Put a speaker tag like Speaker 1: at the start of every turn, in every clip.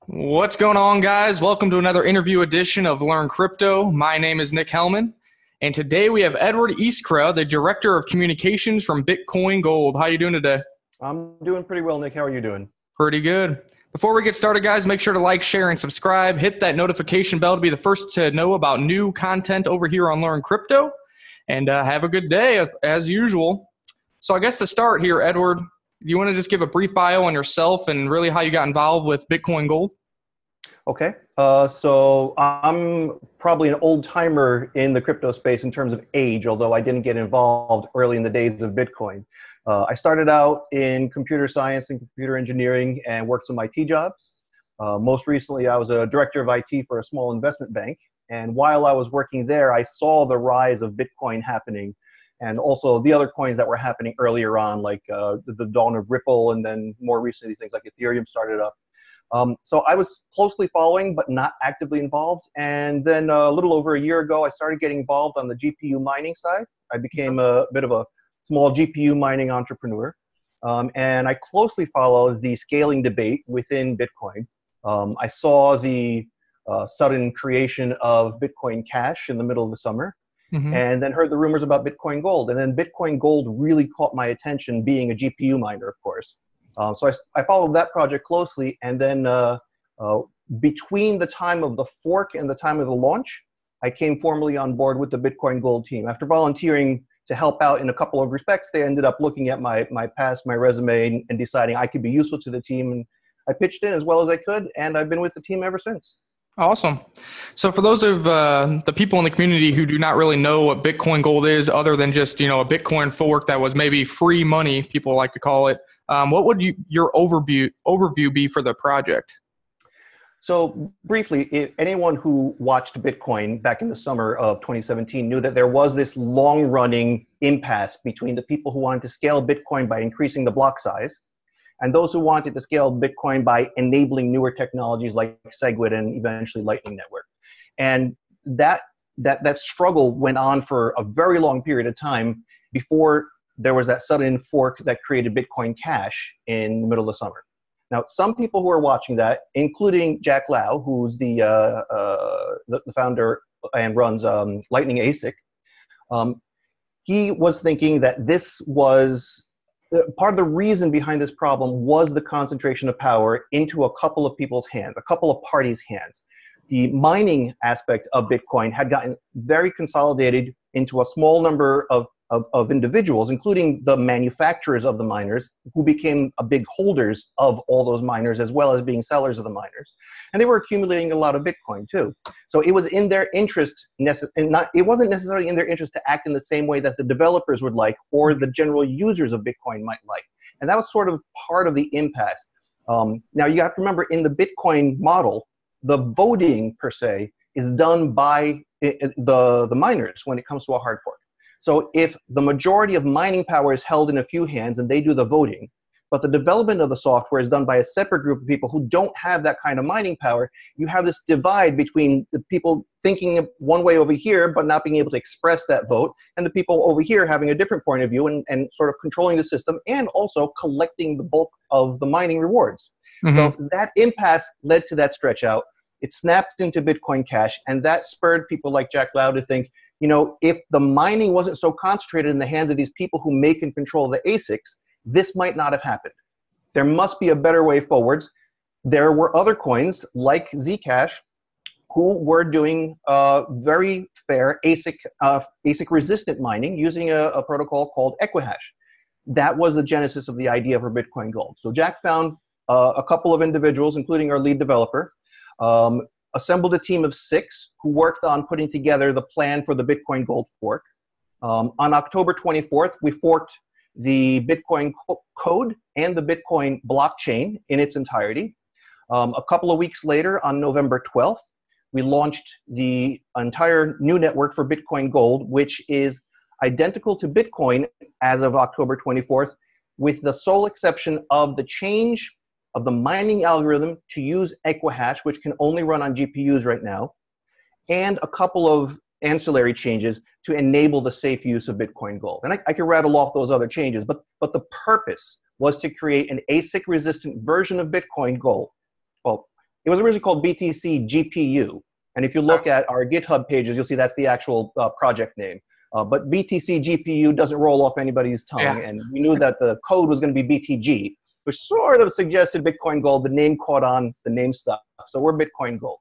Speaker 1: What's going on, guys? Welcome to another interview edition of Learn Crypto. My name is Nick Hellman, and today we have Edward Iskra, the Director of Communications from Bitcoin Gold. How you doing today?
Speaker 2: I'm doing pretty well, Nick. How are you doing?
Speaker 1: Pretty good. Before we get started, guys, make sure to like, share, and subscribe. Hit that notification bell to be the first to know about new content over here on Learn Crypto. And have a good day, as usual. So I guess to start here, Edward, do you want to just give a brief bio on yourself and really how you got involved with Bitcoin Gold?
Speaker 2: Okay. So I'm probably an old timer in the crypto space in terms of age, although I didn't get involved early in the days of Bitcoin. I started out in computer science and computer engineering and worked some IT jobs. Most recently, I was a director of IT for a small investment bank. And while I was working there, I saw the rise of Bitcoin happening and also the other coins that were happening earlier on, like the dawn of Ripple, and then more recently, things like Ethereum started up. So I was closely following, but not actively involved. And then a little over a year ago, I started getting involved on the GPU mining side. I became a bit of a small GPU mining entrepreneur. And I closely followed the scaling debate within Bitcoin. I saw the sudden creation of Bitcoin Cash in the middle of the summer, and then heard the rumors about Bitcoin Gold. And then Bitcoin Gold really caught my attention, being a GPU miner, of course. So I followed that project closely, and then between the time of the fork and the time of the launch, I came formally on board with the Bitcoin Gold team. After volunteering to help out in a couple of respects, they ended up looking at my past, my resume, and deciding I could be useful to the team. And I pitched in as well as I could, and I've been with the team ever since.
Speaker 1: Awesome. So for those of the people in the community who do not really know what Bitcoin Gold is, other than just, a Bitcoin fork that was maybe free money, people like to call it, what would your overview be for the project?
Speaker 2: So briefly, anyone who watched Bitcoin back in the summer of 2017 knew that there was this long-running impasse between the people who wanted to scale Bitcoin by increasing the block size and those who wanted to scale Bitcoin by enabling newer technologies like SegWit and eventually Lightning Network. And that struggle went on for a very long period of time before there was that sudden fork that created Bitcoin Cash in the middle of the summer. Now, some people who are watching that, including Jack Lau, who's the founder and runs Lightning ASIC, he was thinking that this was part of the reason behind this problem was the concentration of power into a couple of people's hands, a couple of parties' hands. The mining aspect of Bitcoin had gotten very consolidated into a small number of individuals, including the manufacturers of the miners, who became big holders of all those miners, as well as being sellers of the miners. And they were accumulating a lot of Bitcoin too. So it was in their interest, it wasn't necessarily in their interest to act in the same way that the developers would like, or the general users of Bitcoin might like. And that was sort of part of the impasse. Now you have to remember, in the Bitcoin model, the voting per se is done by the miners when it comes to a hard fork. So if the majority of mining power is held in a few hands and they do the voting, but the development of the software is done by a separate group of people who don't have that kind of mining power, you have this divide between the people thinking one way over here but not being able to express that vote, and the people over here having a different point of view and sort of controlling the system and also collecting the bulk of the mining rewards. So that impasse led to that stretch out. It snapped into Bitcoin Cash, and that spurred people like Jack Lau to think, if the mining wasn't so concentrated in the hands of these people who make and control the ASICs, this might not have happened. There must be a better way forwards. There were other coins like Zcash who were doing very fair ASIC resistant mining using a protocol called Equihash. That was the genesis of the idea for Bitcoin Gold. So Jack found a couple of individuals, including our lead developer, assembled a team of 6 who worked on putting together the plan for the Bitcoin Gold fork. On October 24th, we forked the Bitcoin code and the Bitcoin blockchain in its entirety. A couple of weeks later, on November 12th, we launched the entire new network for Bitcoin Gold, which is identical to Bitcoin as of October 24th, with the sole exception of the change of the mining algorithm to use Equihash, which can only run on GPUs right now, and a couple of ancillary changes to enable the safe use of Bitcoin Gold. And I can rattle off those other changes, but the purpose was to create an ASIC-resistant version of Bitcoin Gold. Well, It was originally called BTC GPU. And if you look at our GitHub pages, you'll see that's the actual project name. But BTC GPU doesn't roll off anybody's tongue.
Speaker 1: Yeah.
Speaker 2: And we knew that the code was going to be BTG, which sort of suggested Bitcoin Gold. The name caught on, the name stuck. So we're Bitcoin Gold.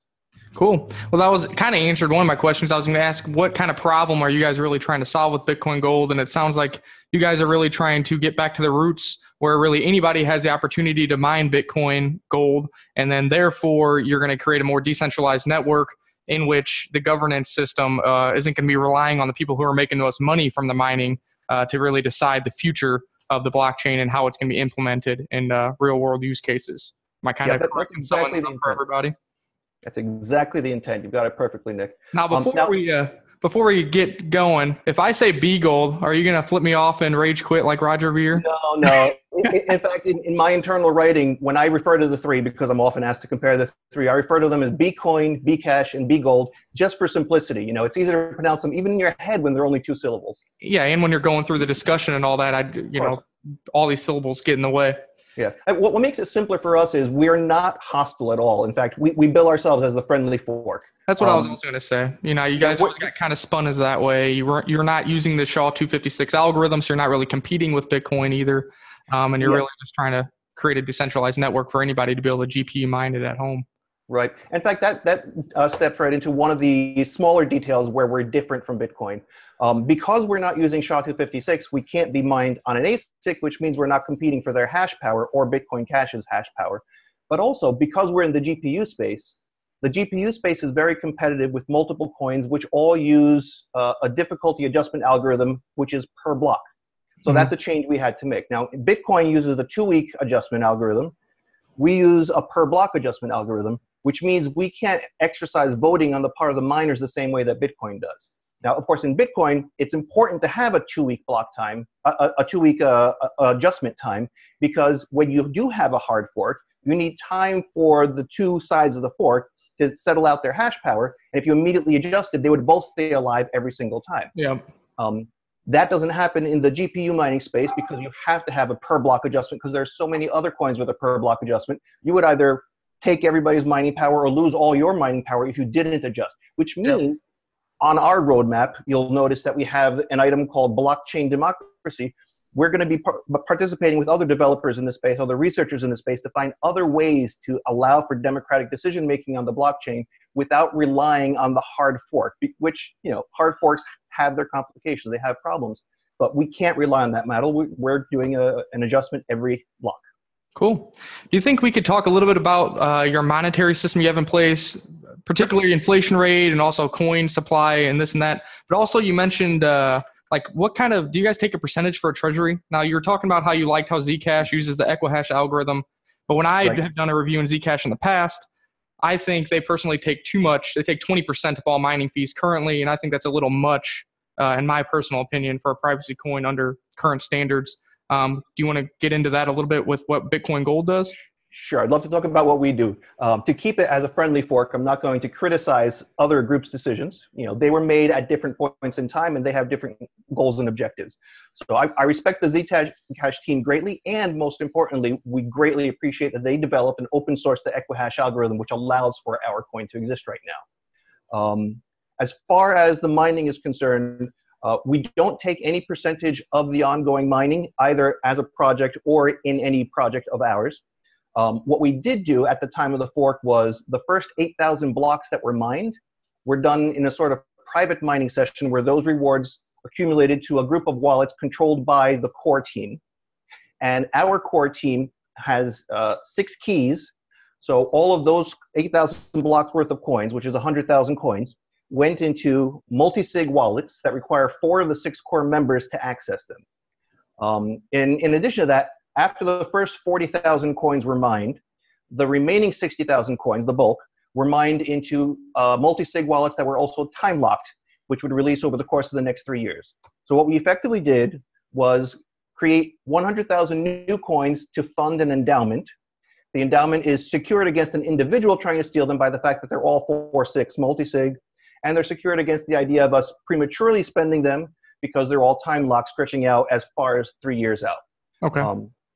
Speaker 1: Cool. Well, that was kind of answered one of my questions. I was going to ask, what kind of problem are you guys really trying to solve with Bitcoin Gold? And it sounds like you guys are really trying to get back to the roots where really anybody has the opportunity to mine Bitcoin Gold. And then therefore, you're going to create a more decentralized network in which the governance system isn't going to be relying on the people who are making the most money from the mining to really decide the future of the blockchain and how it's going to be implemented in real world use cases. Am I kind of correct in summing it up for everybody?
Speaker 2: That's exactly the intent. You've got it perfectly, Nick.
Speaker 1: Now, before we get going, if I say B Gold, are you going to flip me off and rage quit like Roger Ver?
Speaker 2: No. In fact, in my internal writing, when I refer to the three, because I'm often asked to compare the three, I refer to them as Bcoin, Bcash, and BGold, just for simplicity. You know, it's easier to pronounce them even in your head when they're only 2 syllables.
Speaker 1: Yeah, and when you're going through the discussion and all that, all these syllables get in the way.
Speaker 2: Yeah. What makes it simpler for us is we're not hostile at all. In fact, we bill ourselves as the friendly fork.
Speaker 1: That's what I was also going to say. You know, you guys always got kind of spun as that way. You're not using the SHA-256 algorithm, so you're not really competing with Bitcoin either. And you're really just trying to create a decentralized network for anybody to be able to GPU mine it at home.
Speaker 2: Right. In fact, that steps right into one of the smaller details where we're different from Bitcoin. Because we're not using SHA-256, we can't be mined on an ASIC, which means we're not competing for their hash power or Bitcoin Cash's hash power. But also, because we're in the GPU space, the GPU space is very competitive with multiple coins, which all use a difficulty adjustment algorithm, which is per block. So that's a change we had to make. Now, Bitcoin uses a 2-week adjustment algorithm. We use a per block adjustment algorithm, which means we can't exercise voting on the part of the miners the same way that Bitcoin does. Now, of course, in Bitcoin, it's important to have a 2-week block time, a 2-week adjustment time, because when you do have a hard fork, you need time for the two sides of the fork to settle out their hash power. And if you immediately adjusted, they would both stay alive every single time.
Speaker 1: Yeah.
Speaker 2: That doesn't happen in the GPU mining space because you have to have a per block adjustment because there's so many other coins with a per block adjustment. You would either take everybody's mining power or lose all your mining power if you didn't adjust, which means on our roadmap, you'll notice that we have an item called blockchain democracy. We're going to be participating with other developers in this space, other researchers in this space to find other ways to allow for democratic decision-making on the blockchain without relying on the hard fork, which, hard forks have their complications. They have problems, but we can't rely on that model. We're doing an adjustment every block.
Speaker 1: Cool. Do you think we could talk a little bit about your monetary system you have in place, particularly inflation rate and also coin supply and this and that? But also you mentioned what kind of, do you guys take a percentage for a treasury? Now you were talking about how you liked how Zcash uses the Equihash algorithm, but when I have done a review in Zcash in the past, I think they personally take too much. They take 20% of all mining fees currently, and I think that's a little much, in my personal opinion, for a privacy coin under current standards. Do you want to get into that a little bit with what Bitcoin Gold does?
Speaker 2: Sure. I'd love to talk about what we do. To keep it as a friendly fork, I'm not going to criticize other groups' decisions. They were made at different points in time, and they have different goals and objectives. So I respect the Zcash team greatly, and most importantly, we greatly appreciate that they developed an open source the Equihash algorithm, which allows for our coin to exist right now. As far as the mining is concerned, we don't take any percentage of the ongoing mining, either as a project or in any project of ours. What we did do at the time of the fork was the first 8,000 blocks that were mined were done in a sort of private mining session where those rewards accumulated to a group of wallets controlled by the core team. And our core team has 6 keys. So all of those 8,000 blocks worth of coins, which is 100,000 coins, went into multi-sig wallets that require 4 of the 6 core members to access them. In addition to that, after the first 40,000 coins were mined, the remaining 60,000 coins, the bulk, were mined into multi-sig wallets that were also time-locked, which would release over the course of the next 3 years. So what we effectively did was create 100,000 new coins to fund an endowment. The endowment is secured against an individual trying to steal them by the fact that they're all 4/6 multi-sig, and they're secured against the idea of us prematurely spending them because they're all time-locked, stretching out as far as 3 years out.
Speaker 1: Okay.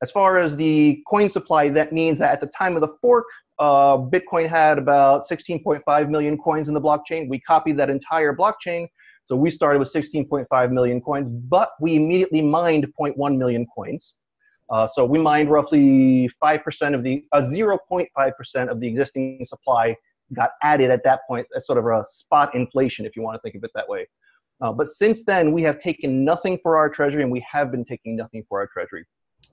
Speaker 2: As far as the coin supply, that means that at the time of the fork, Bitcoin had about 16.5 million coins in the blockchain. We copied that entire blockchain. So we started with 16.5 million coins, but we immediately mined 0.1 million coins. So we mined roughly 5% of the 0.5% of the existing supply got added at that point. That's sort of a spot inflation, if you want to think of it that way. But since then, we have taken nothing for our treasury, and we have been taking nothing for our treasury.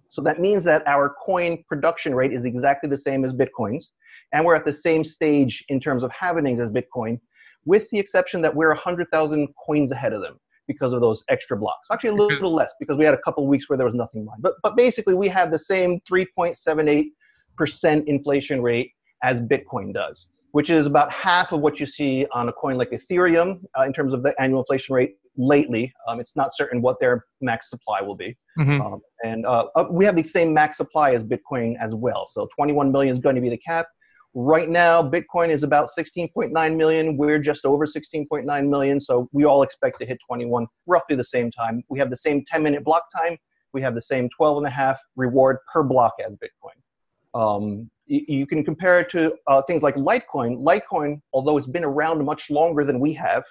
Speaker 2: So that means that our coin production rate is exactly the same as Bitcoin's, and we're at the same stage in terms of halvenings as Bitcoin, with the exception that we're 100,000 coins ahead of them because of those extra blocks. Actually, a little less because we had a couple of weeks where there was nothing mined. But basically, we have the same 3.78% inflation rate as Bitcoin does, which is about half of what you see on a coin like Ethereum in terms of the annual inflation rate lately. It's not certain what their max supply will be. And we have the same max supply as Bitcoin as well. So 21 million is going to be the cap. Right now, Bitcoin is about 16.9 million. We're just over 16.9 million. So we all expect to hit 21 roughly the same time. We have the same 10-minute block time. We have the same 12.5 reward per block as Bitcoin. You can compare it to things like Litecoin. Litecoin, although it's been around much longer than we have,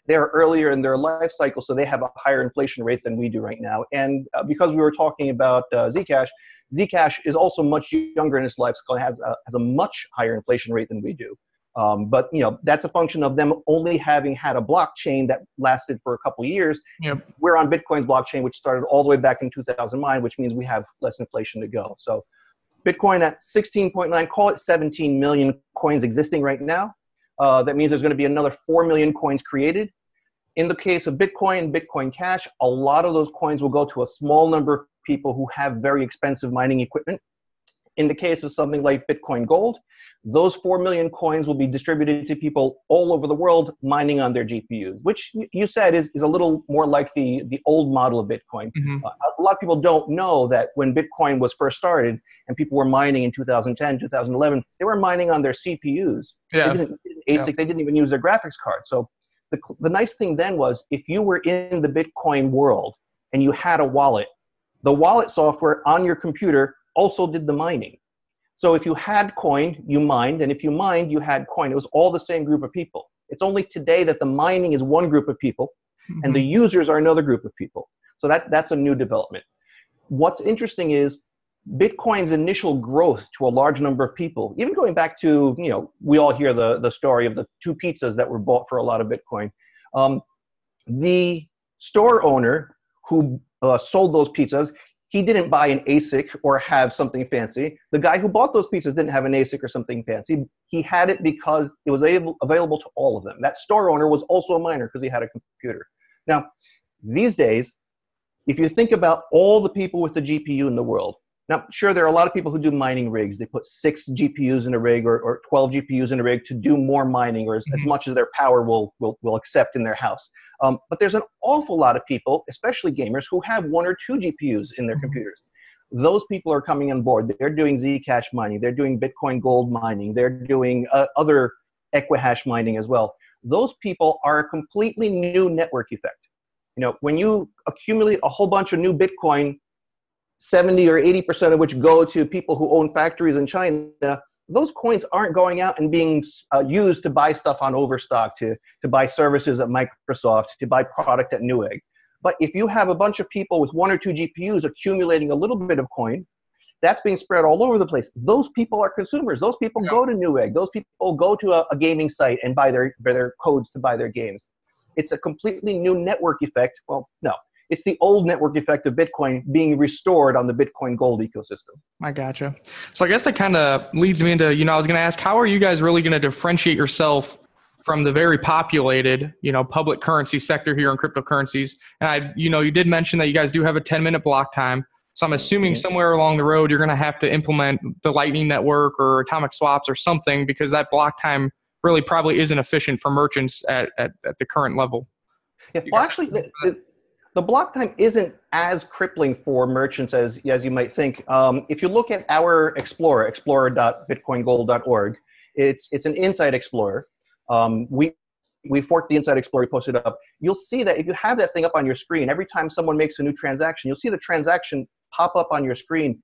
Speaker 2: they're earlier in their life cycle, so they have a higher inflation rate than we do right now. And because we were talking about Zcash, Zcash is also much younger in its life cycle, has a much higher inflation rate than we do. But that's a function of them only having had a blockchain that lasted for a couple of years.
Speaker 1: Yep.
Speaker 2: We're on Bitcoin's blockchain, which started all the way back in 2009, which means we have less inflation to go. So Bitcoin at 16.9, call it 17 million coins existing right now. That means there's going to be another 4 million coins created. In the case of Bitcoin, Bitcoin Cash, a lot of those coins will go to a small number of people who have very expensive mining equipment. In the case of something like Bitcoin Gold, those 4 million coins will be distributed to people all over the world mining on their GPUs, which you said is a little more like the old model of Bitcoin. A lot of people don't know that when Bitcoin was first started and people were mining in 2010, 2011, they were mining on their CPUs.
Speaker 1: Yeah.
Speaker 2: They didn't ASIC, they didn't even use their graphics card. So the nice thing then was if you were in the Bitcoin world and you had a wallet, the wallet software on your computer also did the mining. So if you had coin, you mined, and if you mined, you had coin. It was all the same group of people. It's only today that the mining is one group of people, and the users are another group of people. So that's a new development. What's interesting is Bitcoin's initial growth to a large number of people, even going back to, we all hear the story of the 2 pizzas that were bought for a lot of Bitcoin. The store owner who sold those pizzas, he didn't buy an ASIC or have something fancy. The guy who bought those pizzas didn't have an ASIC or something fancy. He had it because it was available to all of them. That store owner was also a miner because he had a computer. Now, these days, if you think about all the people with the GPU in the world, now, sure, there are a lot of people who do mining rigs. They put 6 GPUs in a rig or 12 GPUs in a rig to do more mining, or as much as their power will accept in their house. But there's an awful lot of people, especially gamers, who have 1 or 2 GPUs in their computers. Those people are coming on board. They're doing Zcash mining. They're doing Bitcoin Gold mining. They're doing other Equihash mining as well. Those people are a completely new network effect. When you accumulate a whole bunch of new Bitcoin, 70 or 80% of which go to people who own factories in China, those coins aren't going out and being used to buy stuff on Overstock, to buy services at Microsoft, to buy product at Newegg. But if you have a bunch of people with 1 or 2 GPUs accumulating a little bit of coin, that's being spread all over the place. Those people are consumers. Those people go to Newegg. Those people go to a gaming site and buy their codes to buy their games. It's a completely new network effect. Well, no. It's the old network effect of Bitcoin being restored on the Bitcoin Gold ecosystem.
Speaker 1: I gotcha. So I guess that kind of leads me into, I was going to ask, how are you guys really going to differentiate yourself from the very populated, public currency sector here in cryptocurrencies? And you did mention that you guys do have a 10-minute block time. So I'm assuming somewhere along the road, you're going to have to implement the Lightning Network or atomic swaps or something, because that block time really probably isn't efficient for merchants at the current level.
Speaker 2: Yeah, well, actually, the block time isn't as crippling for merchants as you might think. If you look at our Explorer, explorer.bitcoingold.org, it's an Insight Explorer. We forked the Insight Explorer, we posted it up. You'll see that if you have that thing up on your screen, every time someone makes a new transaction, you'll see the transaction pop up on your screen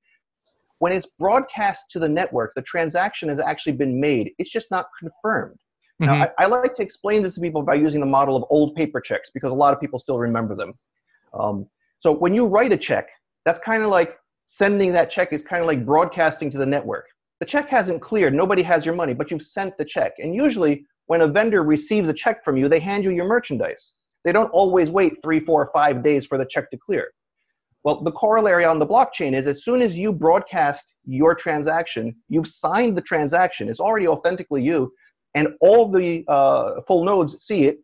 Speaker 2: when it's broadcast to the network, the transaction has actually been made. It's just not confirmed.
Speaker 1: Mm-hmm.
Speaker 2: Now, I like to explain this to people by using the model of old paper checks because a lot of people still remember them. So when you write a check, that's kind of like sending that check is kind of like broadcasting to the network. The check hasn't cleared. Nobody has your money, but you've sent the check. And usually when a vendor receives a check from you, they hand you your merchandise. They don't always wait 3, 4, 5 days for the check to clear. Well, the corollary on the blockchain is as soon as you broadcast your transaction, you've signed the transaction. It's already authentically you. And all the full nodes see it.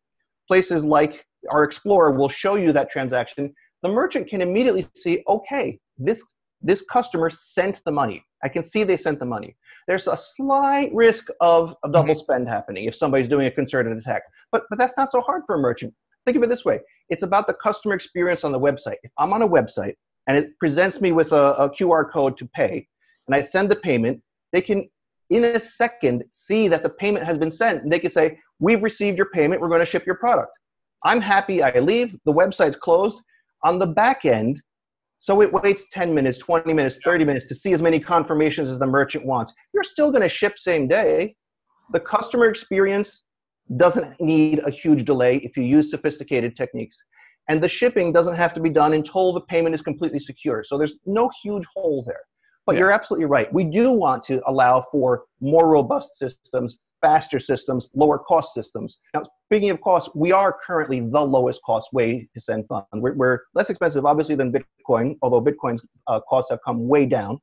Speaker 2: Places like our Explorer will show you that transaction. The merchant can immediately see, okay, this customer sent the money. I can see they sent the money. There's a slight risk of a double spend happening if somebody's doing a concerted attack. But that's not so hard for a merchant. Think of it this way. It's about the customer experience on the website. If I'm on a website and it presents me with a QR code to pay, and I send the payment, they can, in a second, see that the payment has been sent. And they can say, we've received your payment. We're going to ship your product. I'm happy. I leave. The website's closed. On the back end, so it waits 10 minutes, 20 minutes, 30 minutes to see as many confirmations as the merchant wants. You're still going to ship same day. The customer experience doesn't need a huge delay if you use sophisticated techniques. And the shipping doesn't have to be done until the payment is completely secure. So there's no huge hole there. But you're absolutely right. We do want to allow for more robust systems, faster systems, lower cost systems. Now, speaking of cost, we are currently the lowest cost way to send funds. We're less expensive, obviously, than Bitcoin, although Bitcoin's costs have come way down.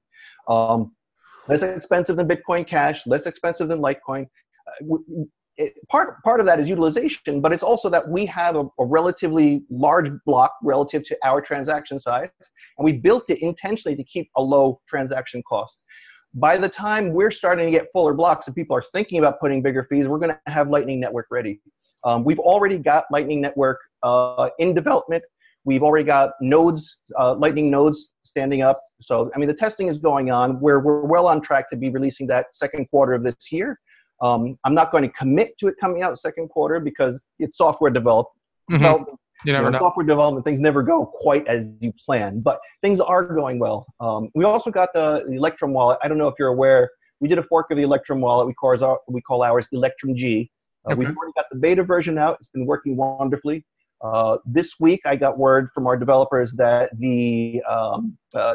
Speaker 2: Less expensive than Bitcoin Cash, less expensive than Litecoin. Part of that is utilization, but it's also that we have a relatively large block relative to our transaction size, and we built it intentionally to keep a low transaction cost. By the time we're starting to get fuller blocks and people are thinking about putting bigger fees, we're going to have Lightning Network ready. We've already got Lightning Network in development. We've already got nodes, Lightning nodes standing up. So, I mean, the testing is going on. We're well on track to be releasing that second quarter of this year. I'm not going to commit to it coming out second quarter because it's software development.
Speaker 1: You never know.
Speaker 2: Software development, things never go quite as you plan, but things are going well. We also got the Electrum wallet. I don't know if you're aware, we did a fork of the Electrum wallet. We call ours Electrum G. We've already got the beta version out. It's been working wonderfully. This week, I got word from our developers that the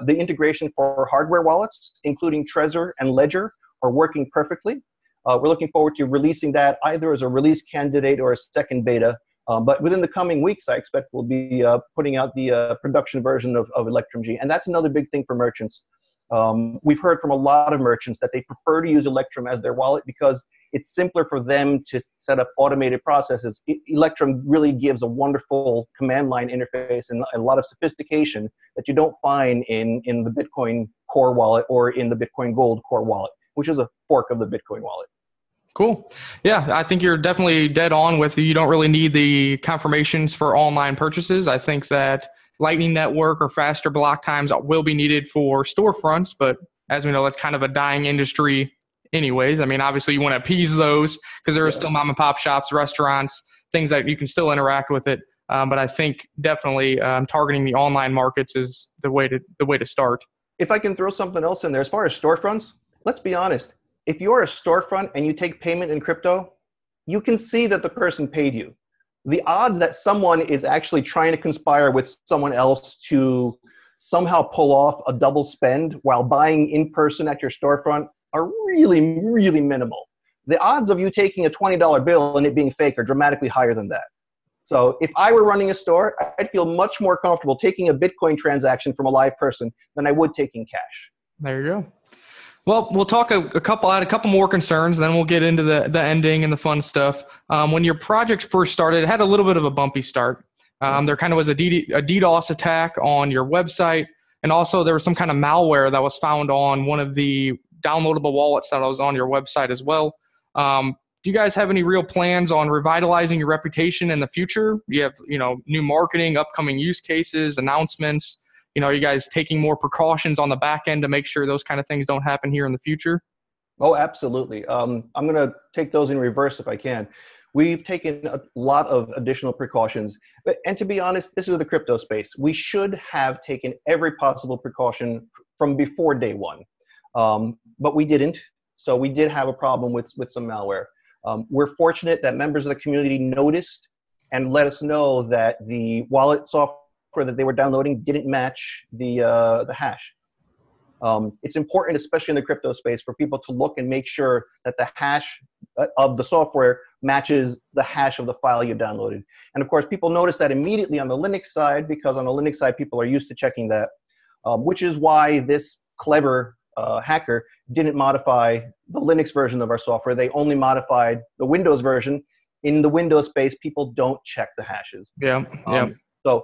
Speaker 2: integration for hardware wallets, including Trezor and Ledger, are working perfectly. We're looking forward to releasing that either as a release candidate or a second beta. But within the coming weeks, I expect we'll be putting out the production version of Electrum G. And that's another big thing for merchants. We've heard from a lot of merchants that they prefer to use Electrum as their wallet because it's simpler for them to set up automated processes. Electrum really gives a wonderful command line interface and a lot of sophistication that you don't find in the Bitcoin Core wallet or in the Bitcoin Gold Core wallet, which is a fork of the Bitcoin wallet.
Speaker 1: Cool. Yeah, I think you're definitely dead on with you don't really need the confirmations for online purchases. I think that Lightning Network or faster block times will be needed for storefronts, but as we know, that's kind of a dying industry anyways. I mean, obviously you want to appease those because there are still mom and pop shops, restaurants, things that you can still interact with it. But I think definitely targeting the online markets is the way to start.
Speaker 2: If I can throw something else in there, as far as storefronts, let's be honest. If you're a storefront and you take payment in crypto, you can see that the person paid you. The odds that someone is actually trying to conspire with someone else to somehow pull off a double spend while buying in person at your storefront are really, really minimal. The odds of you taking a $20 bill and it being fake are dramatically higher than that. So if I were running a store, I'd feel much more comfortable taking a Bitcoin transaction from a live person than I would taking cash.
Speaker 1: There you go. Well, we'll talk a couple more concerns, then we'll get into the ending and the fun stuff. When your project first started, it had a little bit of a bumpy start. There kind of was a DDoS attack on your website, and also there was some kind of malware that was found on one of the downloadable wallets that was on your website as well. Do you guys have any real plans on revitalizing your reputation in the future? You have, new marketing, upcoming use cases, announcements. Are you guys taking more precautions on the back end to make sure those kind of things don't happen here in the future?
Speaker 2: Oh, absolutely. I'm going to take those in reverse if I can. We've taken a lot of additional precautions. And to be honest, this is the crypto space. We should have taken every possible precaution from before day one. but we didn't. So we did have a problem with some malware. We're fortunate that members of the community noticed and let us know that the wallet software that they were downloading didn't match the hash. It's important, especially in the crypto space, for people to look and make sure that the hash of the software matches the hash of the file you downloaded. And of course, people notice that immediately on the Linux side, because on the Linux side, people are used to checking that, which is why this clever hacker didn't modify the Linux version of our software. They only modified the Windows version. In the Windows space, people don't check the hashes.
Speaker 1: Yeah.
Speaker 2: So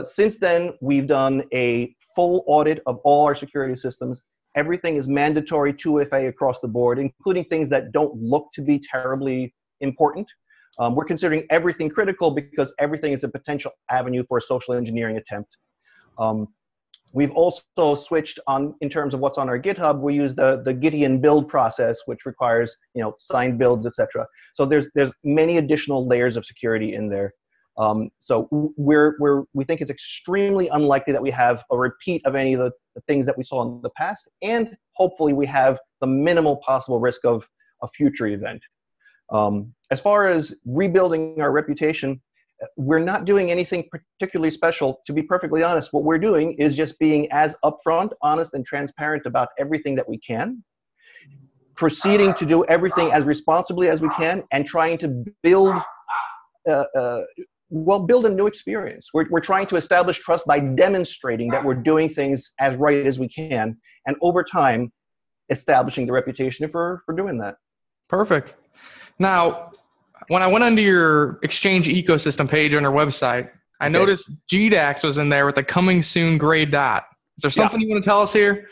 Speaker 2: since then, we've done a full audit of all our security systems. Everything is mandatory 2FA across the board, including things that don't look to be terribly important. We're considering everything critical because everything is a potential avenue for a social engineering attempt. We've also switched on in terms of what's on our GitHub. We use the Gideon build process, which requires signed builds, etc. So there's many additional layers of security in there. So we think it's extremely unlikely that we have a repeat of any of the things that we saw in the past, and hopefully we have the minimal possible risk of a future event. As far as rebuilding our reputation, we're not doing anything particularly special. To be perfectly honest, what we're doing is just being as upfront, honest, and transparent about everything that we can, proceeding to do everything as responsibly as we can, and trying to build a new experience. We're trying to establish trust by demonstrating that we're doing things as right as we can, and over time, establishing the reputation for doing that. Perfect.
Speaker 1: Now, when I went onto your Exchange ecosystem page on your website, I noticed GDAX was in there with a coming soon gray dot. Is there something you want to tell us here?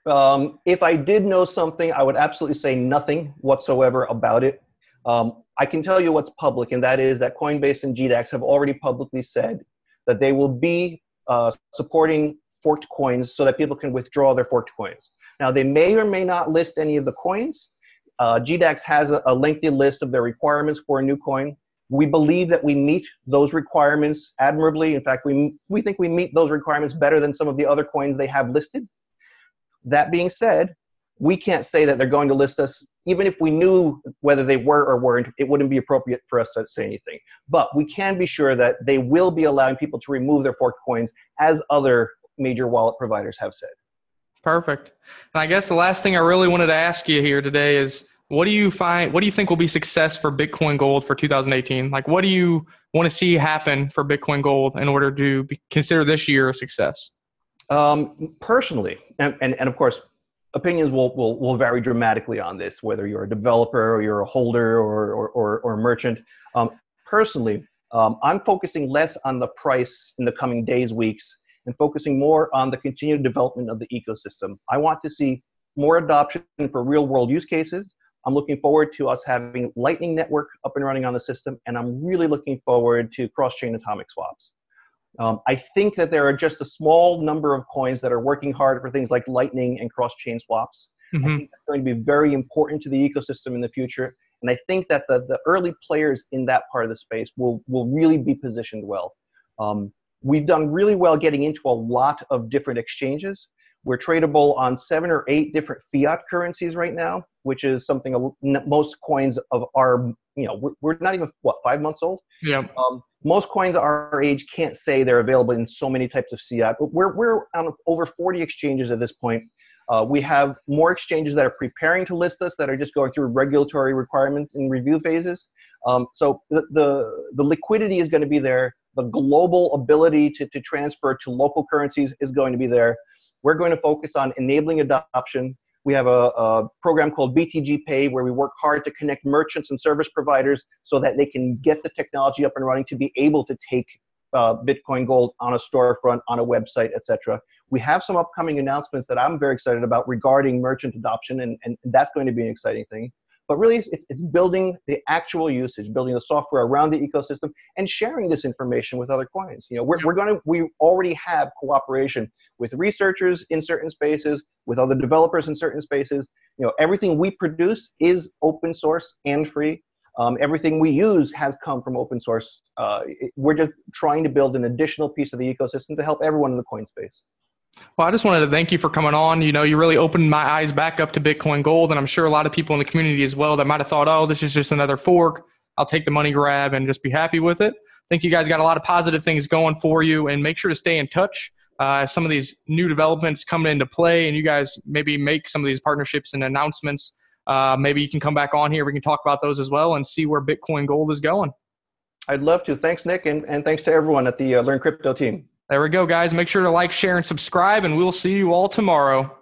Speaker 2: If I did know something, I would absolutely say nothing whatsoever about it. I can tell you what's public, and that is that Coinbase and GDAX have already publicly said that they will be supporting forked coins so that people can withdraw their forked coins. Now, they may or may not list any of the coins. GDAX has a lengthy list of their requirements for a new coin. We believe that we meet those requirements admirably. In fact, we think we meet those requirements better than some of the other coins they have listed. That being said, we can't say that they're going to list us. Even if we knew whether they were or weren't, it wouldn't be appropriate for us to say anything. But we can be sure that they will be allowing people to remove their forked coins, as other major wallet providers have said.
Speaker 1: Perfect. And I guess the last thing I really wanted to ask you here today is, what do you think will be success for Bitcoin Gold for 2018? Like, what do you want to see happen for Bitcoin Gold in order to consider this year a success?
Speaker 2: Personally, and of course, opinions will vary dramatically on this, whether you're a developer or you're a holder or a merchant. Personally, I'm focusing less on the price in the coming days, weeks, and focusing more on the continued development of the ecosystem. I want to see more adoption for real world use cases. I'm looking forward to us having Lightning Network up and running on the system, and I'm really looking forward to cross-chain atomic swaps. I think that there are just a small number of coins that are working hard for things like Lightning and cross-chain swaps. I think that's going to be very important to the ecosystem in the future, and I think that the early players in that part of the space will really be positioned well. We've done really well getting into a lot of different exchanges. We're tradable on 7 or 8 different fiat currencies right now, which is something most coins of our, we're not even, 5 months old?
Speaker 1: Yeah.
Speaker 2: Most coins our age can't say they're available in so many types of fiat. But we're on over 40 exchanges at this point. We have more exchanges that are preparing to list us, that are just going through regulatory requirements and review phases. So the liquidity is going to be there. The global ability to transfer to local currencies is going to be there. We're going to focus on enabling adoption. We have a program called BTG Pay, where we work hard to connect merchants and service providers so that they can get the technology up and running to be able to take Bitcoin Gold on a storefront, on a website, etc. We have some upcoming announcements that I'm very excited about regarding merchant adoption, and that's going to be an exciting thing. But really, it's building the actual usage, building the software around the ecosystem, and sharing this information with other coins. We already have cooperation with researchers in certain spaces, with other developers in certain spaces. Everything we produce is open source and free. Everything we use has come from open source. We're just trying to build an additional piece of the ecosystem to help everyone in the coin space.
Speaker 1: Well, I just wanted to thank you for coming on. You really opened my eyes back up to Bitcoin Gold, and I'm sure a lot of people in the community as well that might have thought, oh, this is just another fork. I'll take the money grab and just be happy with it. I think you guys got a lot of positive things going for you, and make sure to stay in touch. As some of these new developments come into play, and you guys maybe make some of these partnerships and announcements, maybe you can come back on here. We can talk about those as well and see where Bitcoin Gold is going.
Speaker 2: I'd love to. Thanks, Nick, and thanks to everyone at the Learn Crypto team.
Speaker 1: There we go, guys. Make sure to like, share, and subscribe, and we'll see you all tomorrow.